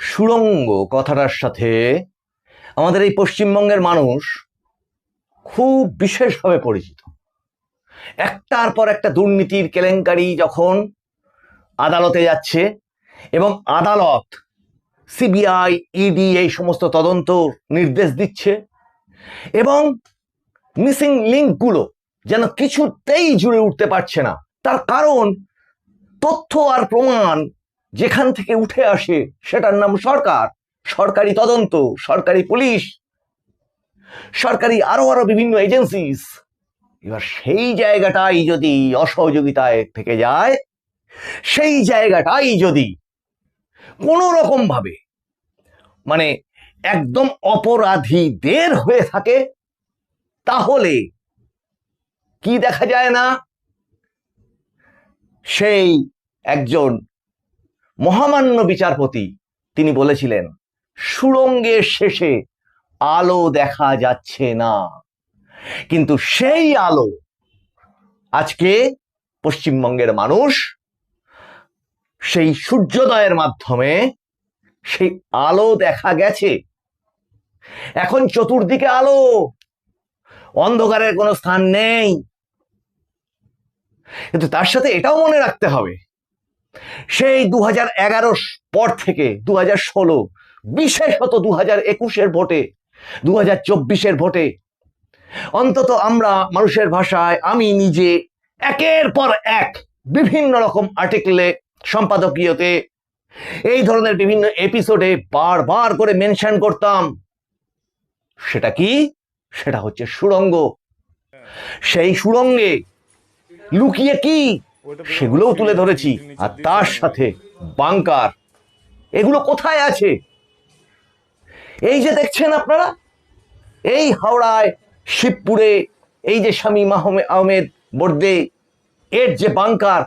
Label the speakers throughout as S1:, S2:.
S1: সুড়ঙ্গ কথাটার সাথে আমাদের এই পশ্চিমবঙ্গের মানুষ খুব বিশেষভাবে পরিচিত। একটার পর একটা দুর্নীতির কেলেঙ্কারি যখন আদালতে যাচ্ছে এবং আদালত সিবিআই ইডি এই সমস্ত তদন্ত নির্দেশ দিচ্ছে এবং মিসিং লিঙ্কগুলো যেন কিছুতেই জুড়ে উঠতে পারছে না, তার কারণ তথ্য আর প্রমাণ যেখান থেকে উঠে আসে সেটার নাম সরকার, সরকারি তদন্ত, সরকারি পুলিশ, সরকারি আরো বিভিন্ন এজেন্সিস। এবার সেই জায়গাটাই যদি অসহযোগিতায় থেকে যায়, সেই জায়গাটাই যদি কোনো রকম ভাবে মানে একদম অপরাধীদের হয়ে থাকে, তাহলে কি দেখা যায় না, সেই একজন মহামান্য বিচারপতি তিনি বলেছিলেন সুড়ঙ্গের শেষে আলো দেখা যাচ্ছে না, কিন্তু সেই আলো আজকে পশ্চিমবঙ্গের মানুষ সেই সূর্যোদয়ের মাধ্যমে সেই আলো দেখা গেছে। এখন চতুর্দিকে আলো, অন্ধকারের কোনো স্থান নেই। কিন্তু তার সাথে এটাও মনে রাখতে হবে, সেই 2011 পর থেকে 2016, বিশেষত 2021-এর ভোটে, 2024-এর ভোটে অন্তত আমরা মানুষের ভাষায়, আমি নিজে একের পর এক বিভিন্ন রকম আর্টিকেলে, সম্পাদকীয়তে, এই ধরনের বিভিন্ন এপিসোডে বারবার করে মেনশন করতাম, সেটা কি? সেটা হচ্ছে সুড়ঙ্গ। সেই সুড়ঙ্গে লুকিয়ে কি সেগুলোও তুলে ধরেছি, আর তার সাথে বাংকার, এগুলো কোথায় আছে? এই যে দেখছেন আপনারা, এই হাওড়ায় শিবপুরে এই যে শামীম আহমেদ বর্দে এর যে বাংকার,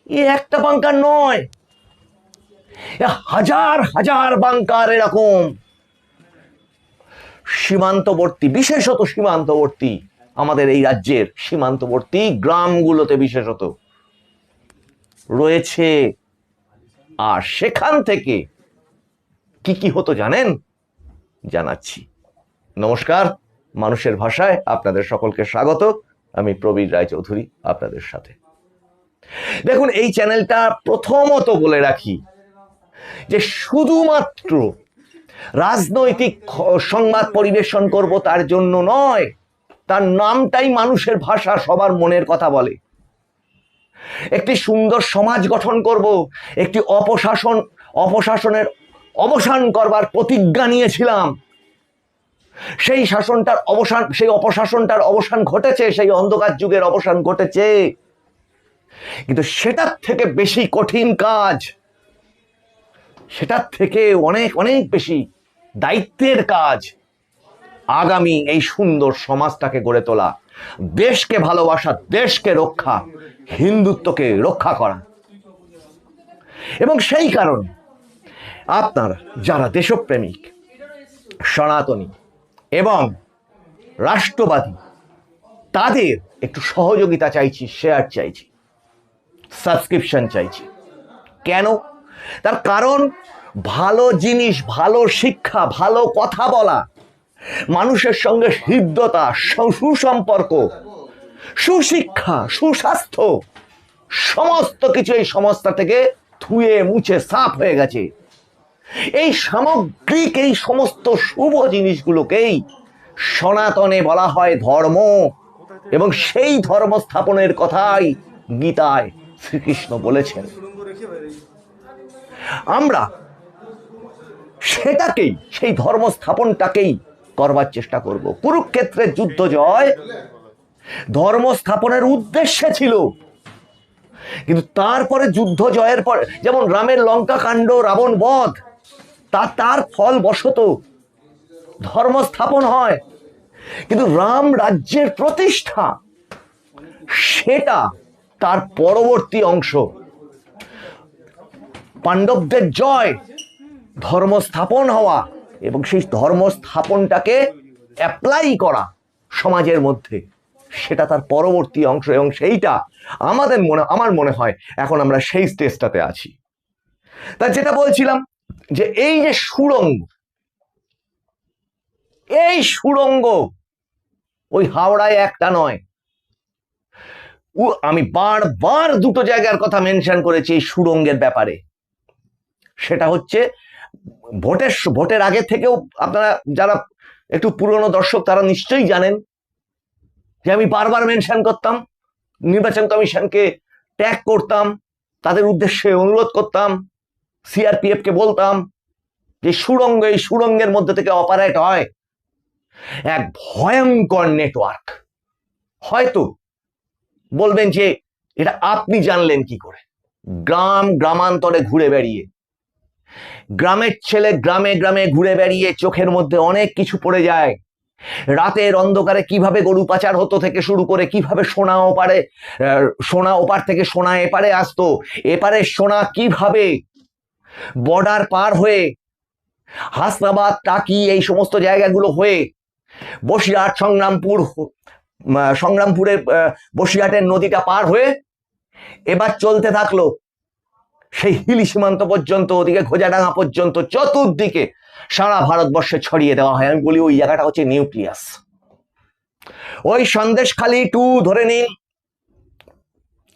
S1: এ একটা বাংকার নয়, হাজার হাজার বাংকার এরকম সীমান্তবর্তী, বিশেষত সীমান্তবর্তী, আমাদের এই রাজ্যের সীমান্তবর্তী গ্রামগুলোতে বিশেষত রয়েছে। আর সেখান থেকে কি কি হতো জানেন? জানাচ্ছি। নমস্কার, মানুষের ভাষায় আপনাদের সকলকে স্বাগত। আমি প্রবীর রায়চৌধুরী আপনাদের সাথে। দেখুন, এই চ্যানেলটা প্রথমত বলে রাখি যে শুধুমাত্র রাজনৈতিক সংবাদ পরিবেশন করব তার জন্য নয়, তার নামটাই মানুষের ভাষা, সবার মনের কথা বলে। একটি সুন্দর সমাজ গঠন করব, একটি অপশাসনের অবসান করবার প্রতিজ্ঞা নিয়েছিলাম। সেই শাসনটার অবসান, সেই অপশাসনটার অবসান ঘটেছে, সেই অন্ধকার যুগের অবসান ঘটেছে। কিন্তু সেটার থেকে বেশি কঠিন কাজ, সেটার থেকে অনেক অনেক বেশি দায়িত্বের কাজ আগামী এই সুন্দর সমাজটাকে গড়ে তোলা, দেশকে ভালোবাসা, দেশকে রক্ষা, হিন্দুত্বকে রক্ষা করা। এবং সেই কারণে আপনারা যারা দেশপ্রেমিক, সনাতনী এবং রাষ্ট্রবাদী, তাদের একটু সহযোগিতা চাইছি, শেয়ার চাইছি, সাবস্ক্রিপশন চাইছি। কেন? তার কারণ ভালো জিনিস, ভালো শিক্ষা, ভালো কথা বলা, মানুষের সঙ্গে হৃদ্যতা, সুসম্পর্ক, সুশিক্ষা, সুস্বাস্থ্য, সমস্ত কিছু এই সমাজটা থেকে ধুয়ে মুছে সাফ হয়ে গেছে। এই সামগ্রিক এই সমস্ত শুভ জিনিসগুলোকেই সনাতনে বলা হয় ধর্ম, এবং সেই ধর্ম স্থাপনের কথাই গীতায় শ্রীকৃষ্ণ বলেছেন। আমরা সেটাকেই, সেই ধর্ম স্থাপনটাকেই করবার চেষ্টা করব। কুরুক্ষেত্রের যুদ্ধ জয় ধর্ম স্থাপনের উদ্দেশ্যে ছিল, কিন্তু তারপরে যুদ্ধ জয়ের পর, যেমন রামের লঙ্কা কাণ্ড, রাবণ বধ, তার ফল বশত ধর্ম স্থাপন হয়, কিন্তু রাম রাজ্যের প্রতিষ্ঠা সেটা তার পরবর্তী অংশ। পাণ্ডবদের জয়, ধর্ম স্থাপন হওয়া, এবং সেই ধর্ম স্থাপনটাকে অ্যাপ্লাই করা সমাজের মধ্যে, সেটা তার পরবর্তী অংশ। এবং সেইটা আমার মনে হয় এখন আমরা সেই স্টেজটাতে আছি। তা যেটা বলছিলাম, যে এই যে সুড়ঙ্গ, এই সুড়ঙ্গ ওই হাওড়ায় একটা নয়, আমি বারবার দুটো জায়গার কথা মেনশন করেছি এই সুড়ঙ্গের ব্যাপারে। সেটা হচ্ছে ভোটের আগে থেকেও আপনারা যারা একটু পুরনো দর্শক তারা নিশ্চয়ই জানেন যে আমি বারবার মেনশন করতাম, নির্বাচন কমিশনকে ট্যাগ করতাম, তাদের উদ্দেশ্যে অনুরোধ করতাম, সিআরপিএফ কে বলতাম যে সুড়ঙ্গ, এই সুড়ঙ্গের মধ্যে থেকে অপারেট হয় এক ভয়ঙ্কর নেটওয়ার্ক। হয়তো বলবেন যে এটা আপনি জানলেন কি করে? গ্রামান্তরে ঘুরে বেড়িয়ে, গ্রামের ছেলে গ্রামে গ্রামে ঘুরে বেড়িয়ে চোখের মধ্যে অনেক কিছু পড়ে যায়। রাতের অন্ধকারে কিভাবে গরু পাচার হতো থেকে শুরু করে কিভাবে সোনা ওপার থেকে সোনা এপারে আসতো, এপারে সোনা কিভাবে বর্ডার পার হয়ে হাসনাবাদ, টাকি এই সমস্ত জায়গাগুলো হয়ে বসিরহাট, সংগ্রামপুরের বসিরহাটের নদীটা পার হয়ে এবার চলতে থাকলো সেই হিলি সীমান্ত পর্যন্ত, ওদিকে খোঁজাডাঙ্গা পর্যন্ত, চতুর্দিকে সারা ভারতবর্ষে ছড়িয়ে দেওয়া হয়। আমি বলি ওই জায়গাটা হচ্ছে নিউক্লিয়াস। ওই সন্দেশখালী টু ধরে নিন,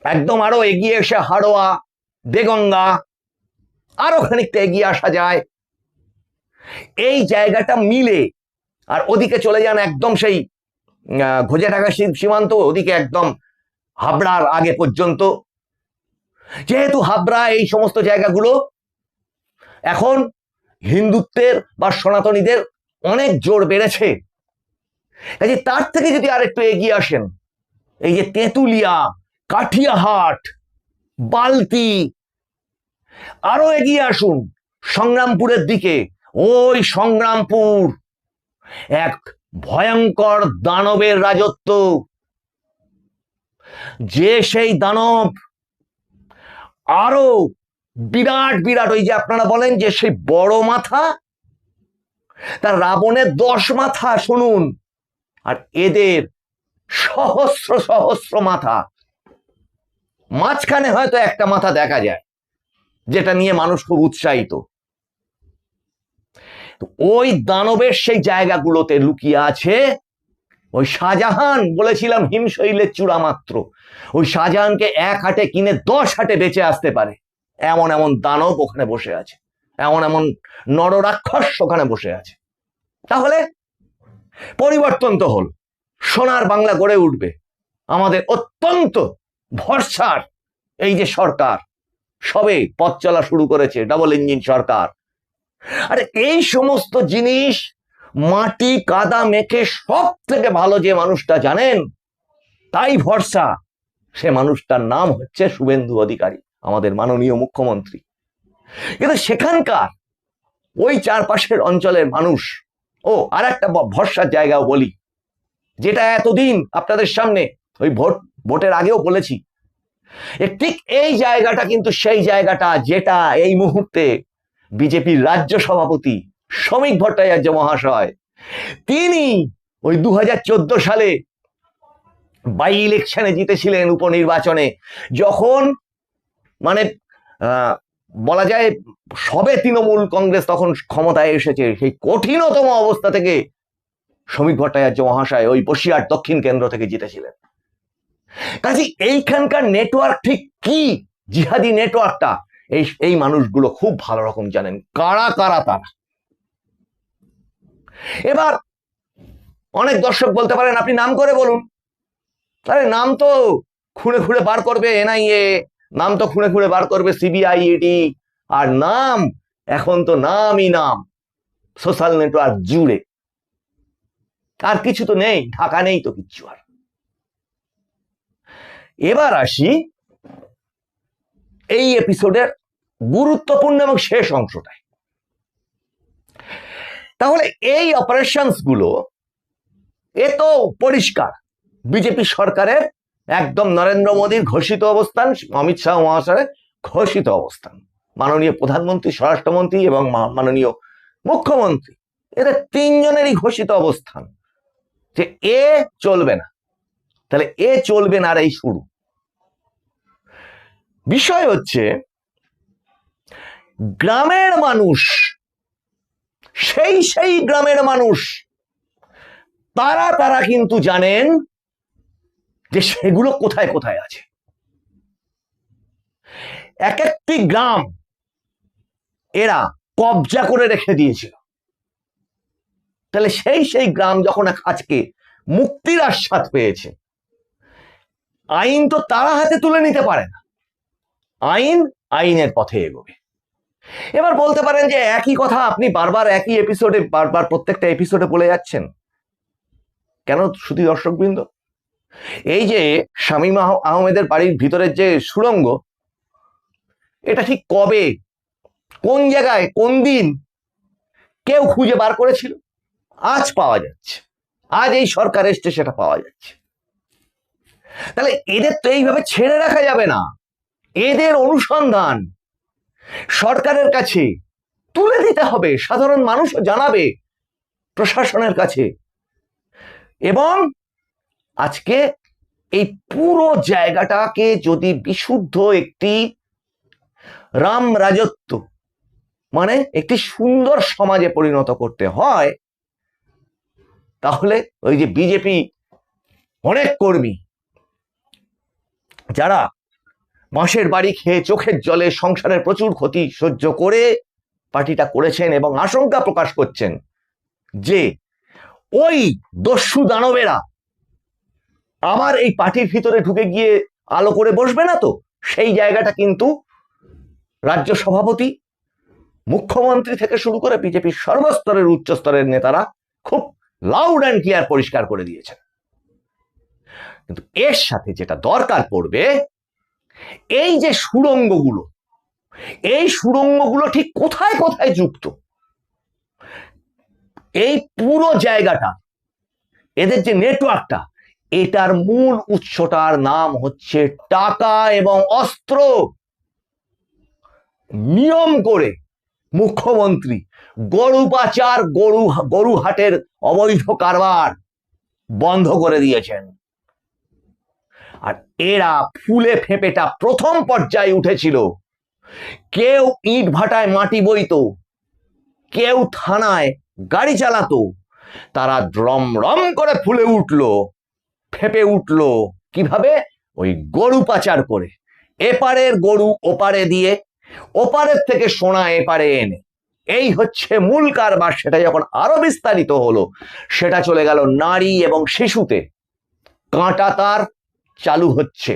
S1: একদম আরো এগিয়ে এসে হাড়োয়া, দেগঙ্গা, আরো খানিকটা এগিয়ে আসা যায়, এই জায়গাটা মিলে আর ওদিকে চলে যান একদম সেই খোঁজাডাঙ্গা সীমান্ত, ওদিকে একদম হাবড়ার আগে পর্যন্ত। যেহেতু হাবড়া এই সমস্ত জায়গাগুলো এখন হিন্দুত্বের বা সনাতনীদের অনেক জোর বেড়েছে, কাজে তার থেকে যদি আর একটু এগিয়ে আসেন, এই যে তেঁতুলিয়া, কাঠিয়াহাট, বালতি, আরো এগিয়ে আসুন সংগ্রামপুরের দিকে, ওই সংগ্রামপুর এক ভয়ঙ্কর দানবের রাজত্ব। যে সেই দানব আরো বিরাট বিরাট, ওই যে আপনারা বলেন যে সেই বড় মাথা, তার রাবণের 10 মাথা শুনুন, আর এদের সহস্র সহস্র মাথা। মাঝখানে হয়তো একটা মাথা দেখা যায় যেটা নিয়ে মানুষ খুব উৎসাহিত। ওই দানবের সেই জায়গাগুলোতে লুকিয়ে আছে ওই শাহজাহান, বলেছিলাম হিমশৈলের চূড়া মাত্র, ওই শাহজাহানকে 1 হাটে কিনে 10 হাটে বেঁচে আসতে পারে এমন এমন দানব ওখানে বসে আছে, এমন এমন নররাক্ষস ওখানে বসে আছে। তাহলে পরিবর্তন তো হল, সোনার বাংলা গড়ে উঠবে, আমাদের অত্যন্ত ভরসার এই যে সরকার সবে পথ চলা শুরু করেছে, ডাবল ইঞ্জিন সরকার। আরে এই সমস্ত জিনিস মাটি কাদা মেখে সব থেকে ভালো যে মানুষটা জানেন, তাই ভরসা, সে মানুষটার নাম হচ্ছে শুভেন্দু অধিকারী, আমাদের মাননীয় মুখ্যমন্ত্রী। কিন্তু সেখানকার ওই চারপাশের অঞ্চলের মানুষ, ও আর একটা ভরসার জায়গাও বলি, যেটা এতদিন আপনাদের সামনে ওই ভোটের আগেও বলেছি, ঠিক এই জায়গাটা কিন্তু সেই জায়গাটা যেটা এই মুহূর্তে বিজেপির রাজ্য সভাপতি শ্রমিক ভট্টাচার্য মহাশয়, তিনি ওই 2014 সালে বাই ইলেকশনে জিতেছিলেন, উপনির্বাচনে, যখন মানে বলা যায় সবে তৃণমূল কংগ্রেস তখন ক্ষমতায় এসেছে, সেই কঠিনতম অবস্থা থেকে শ্রমিক ভট্টাচার্য মহাশয় ওই বসিরহাট দক্ষিণ কেন্দ্র থেকে জিতেছিলেন। কাজে এইখানকার নেটওয়ার্ক ঠিক কি, জিহাদি নেটওয়ার্কটা এই মানুষগুলো খুব ভালো রকম জানেন কারা কারা তারা। এবার অনেক দর্শক বলতে পারেন আপনি নাম করে বলুন, আরে নাম তো খুঁড়ে খুঁড়ে বার করবে এনআইএ, নাম তো খুঁড়ে খুঁড়ে বার করবে সিবিআই, ইডি, আর নাম এখন তো নামই নাম, সোশ্যাল নেটওয়ার্ক জুড়ে আর কিছু তো নেই, ঢাকা নেই তো কিচ্ছু। আর এবার আসি এই এপিসোডের গুরুত্বপূর্ণ এবং শেষ অংশটায়। তাহলে এই অপারেশনস গুলো এ তো পরিষ্কার বিজেপি সরকারের একদম নরেন্দ্র মোদীর ঘোষিত অবস্থান, অমিত শাহ মহাশয়ের ঘোষিত অবস্থান, মাননীয় প্রধানমন্ত্রী, স্বরাষ্ট্রমন্ত্রী এবং মাননীয় মুখ্যমন্ত্রী, এদের তিনজনেরই ঘোষিত অবস্থান যে এ চলবে না। তাহলে এ চলবে না, আর এই শুরু। বিষয় হচ্ছে গ্রামের মানুষ, সেই গ্রামের মানুষ তারা কিন্তু জানেন যে সেগুলো কোথায় কোথায় আছে। এক একটি গ্রাম এরা কবজা করে রেখে দিয়েছিল। তাহলে সেই গ্রাম যখন আজকে মুক্তির আস্বাদ পেয়েছে, আইন তো তারা হাতে তুলে নিতে পারে না, আইনের পথে এগোবে। এবার বলতে পারেন যে একই কথা আপনি বারবার একই এপিসোডে বারবার প্রত্যেকটা এপিসোডে বলে যাচ্ছেন কেন শ্রুতি দর্শকবৃন্দ? এই যে শামীম আহমেদের বাড়ির ভিতরের যে সুড়ঙ্গ, এটা ঠিক কবে, কোন জায়গায়, কোন দিন কেউ খুঁজে বার করেছিল? আজ পাওয়া যাচ্ছে, আজ এই সরকার এসছে সেটা পাওয়া যাচ্ছে। তাহলে এদের তো এইভাবে ছেড়ে রাখা যাবে না। এদের অনুসন্ধান সরকারের কাছে তুলে দিতে হবে, সাধারণ মানুষও জানাবে প্রশাসনের কাছে। এবং আজকে এই পুরো জায়গাটাকে যদি বিশুদ্ধ একটি রাম রাজত্ব, মানে একটি সুন্দর সমাজে পরিণত করতে হয়, তাহলে ওই যে বিজেপি অনেক কর্মী যারা বাঁশের বাড়ি খেয়ে চোখের জলে সংসারের প্রচুর ক্ষতি সহ্য করে পার্টিটা করেছেন এবং আশঙ্কা প্রকাশ করছেন যে ওই দস্যু দানবেরা আবার এই পার্টির ভিতরে ঢুকে গিয়ে আলো করে বসবে না তো, সেই জায়গাটা কিন্তু রাজ্য সভাপতি, মুখ্যমন্ত্রী থেকে শুরু করে বিজেপির সর্বস্তরের উচ্চ স্তরের নেতারা খুব লাউড অ্যান্ড ক্লিয়ার পরিষ্কার করে দিয়েছেন। কিন্তু এর সাথে যেটা দরকার পড়বে, এই যে সুড়ঙ্গগুলো, এই সুড়ঙ্গগুলো ঠিক কোথায় কোথায় যুক্ত, এই পুরো জায়গাটা, এদের যে নেটওয়ার্কটা, এটার মূল উৎসটার নাম হচ্ছে টাকা এবং অস্ত্র। নিয়ম করে মুখ্যমন্ত্রী গরু পাচার, গরু হাটের অবৈধ কারবার বন্ধ করে দিয়েছেন। আর এরা ফুলে ফেঁপেটা প্রথম পর্যায়ে উঠেছিল। কেউ ইট ভাটায় মাটি বইতো, কেউ থানায় গাড়ি চালাতো, তারা রম করে ফুলে উঠলো, ফেঁপে উঠলো। কিভাবে? ওই গরু পাচার করে, এপারের গরু ওপারে দিয়ে, ওপারের থেকে সোনা এপারে এনে, এই হচ্ছে মূল কারবার। সেটা যখন আরো বিস্তারিত হলো, সেটা চলে গেল নারী এবং শিশুতে। কাঁটা তার চালু হচ্ছে,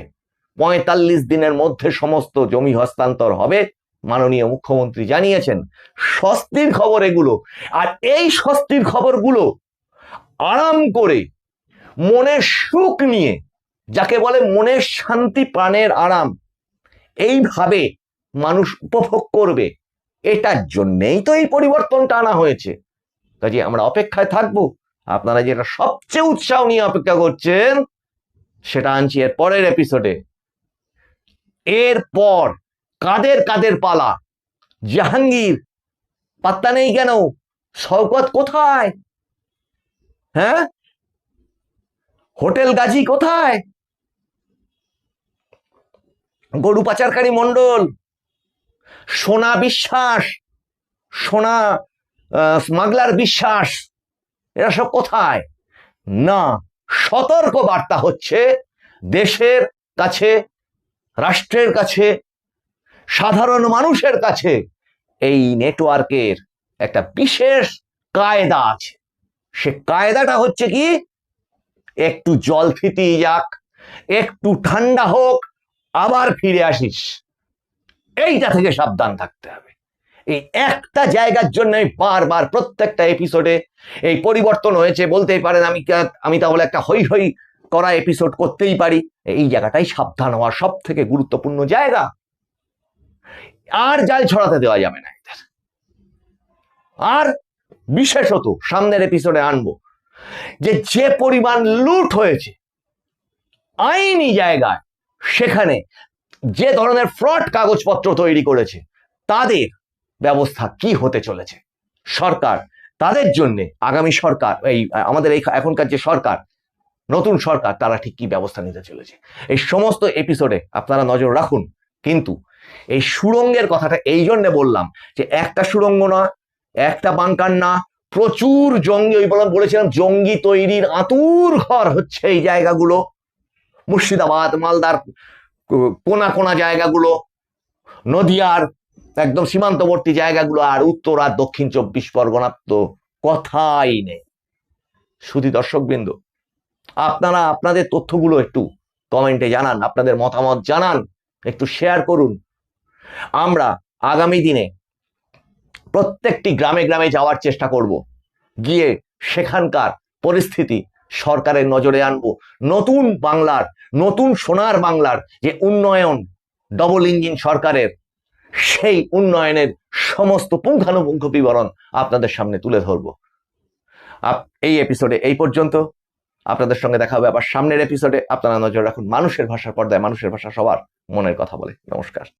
S1: ৪৫ দিনের মধ্যে সমস্ত জমি হস্তান্তর হবে, মাননীয় মুখ্যমন্ত্রী জানিয়েছেন। স্বস্তির খবর এগুলো। আর এই স্বস্তির খবরগুলো আরাম করে, মনের সুখ নিয়ে, যাকে বলে মনের শান্তি, প্রাণের আরাম, এইভাবে মানুষ উপভোগ করবে, এটার জন্যেই তো এই পরিবর্তনটা আনা হয়েছে। কাজে আমরা অপেক্ষায় থাকবো। আপনারা যেটা সবচেয়ে উৎসাহ নিয়ে অপেক্ষা করছেন, সেটা আনছি এর পরের এপিসোডে। এরপর কাদের পালা? জাহাঙ্গীর পাত্তা নেই কেন? শওকত কোথায়? হ্যাঁ, হোটেল গাজী কোথায়? গরু পাচারকারী মন্ডল, সোনা বিশ্বাস, সোনা স্মাগলার বিশ্বাস, এরা সব কোথায়? না, সতর্ক বার্তা হচ্ছে দেশের কাছে, রাষ্ট্রের কাছে, সাধারণ মানুষের কাছে এই নেটওয়ার্কের একটা বিশেষ কায়দা আছে। সে কায়দাটা হচ্ছে কি? একটু জল থিতিয়ে যাক, একটু ঠান্ডা হোক, আবার ফিরে আসিস, এইটা থেকে সাবধান থাকতে হবে। এই একটা জায়গার জন্য বারবার প্রত্যেকটা এপিসোডে এই পরিবর্তন হয়েছে। বলতেই পারেন আমি তাহলে একটা হই হই করা এপিসোড করতেই পারি। এই জায়গাটাই সাবধান হওয়ার সব থেকে গুরুত্বপূর্ণ জায়গা। আর জাল ছড়াতে দেওয়া যাবে না এদের। আর বিশেষত সামনের এপিসোডে আনবো যে পরিমাণ লুট হয়েছে আইনি জায়গায়, সেখানে যে ধরনের ফ্রড কাগজপত্র তৈরি করেছে, তাদের ব্যবস্থা কি হতে চলেছে। সরকার তাদের জন্য, আগামী সরকার, এই আমাদের এই এখনকার যে সরকার, নতুন সরকার, তারা ঠিক কি ব্যবস্থা নিতে চলেছে, এই সমস্ত এপিসোডে আপনারা নজর রাখুন। কিন্তু এই সুড়ঙ্গের কথাটা এই জন্য বললাম যে একটা সুড়ঙ্গ না, একটা বাংকার না, প্রচুর জঙ্গি, ওই বলেছিলাম জঙ্গি তৈরির আঁতুর ঘর হচ্ছে এই জায়গাগুলো, মুর্শিদাবাদ মালদার কোনা কোনা জায়গাগুলো, নদিয়ার একদম সীমান্তবর্তী জায়গাগুলো, আর উত্তর আর দক্ষিণ 24 পরগনা তো কথাই নেই। শুধু দর্শকবৃন্দ, আপনারা আপনাদের তথ্যগুলো একটু কমেন্টে জানান, আপনাদের মতামত জানান, একটু শেয়ার করুন। আমরা আগামী দিনে প্রত্যেকটি গ্রামে গ্রামে যাওয়ার চেষ্টা করব, গিয়ে সেখানকার পরিস্থিতি সরকারের নজরে আনবো। নতুন বাংলার, নতুন সোনার বাংলার যে উন্নয়ন ডবল ইঞ্জিন সরকারের, সেই উন্নয়নের সমস্ত পুঙ্খানুপুঙ্খ বিবরণ আপনাদের সামনে তুলে ধরব। এই এপিসোডে এই পর্যন্ত। আপনাদের সঙ্গে দেখা হবে আবার সামনের এপিসোডে। আপনারা নজর রাখুন মানুষের ভাষার পর্দায়। মানুষের ভাষা সবার মনের কথা বলে। নমস্কার।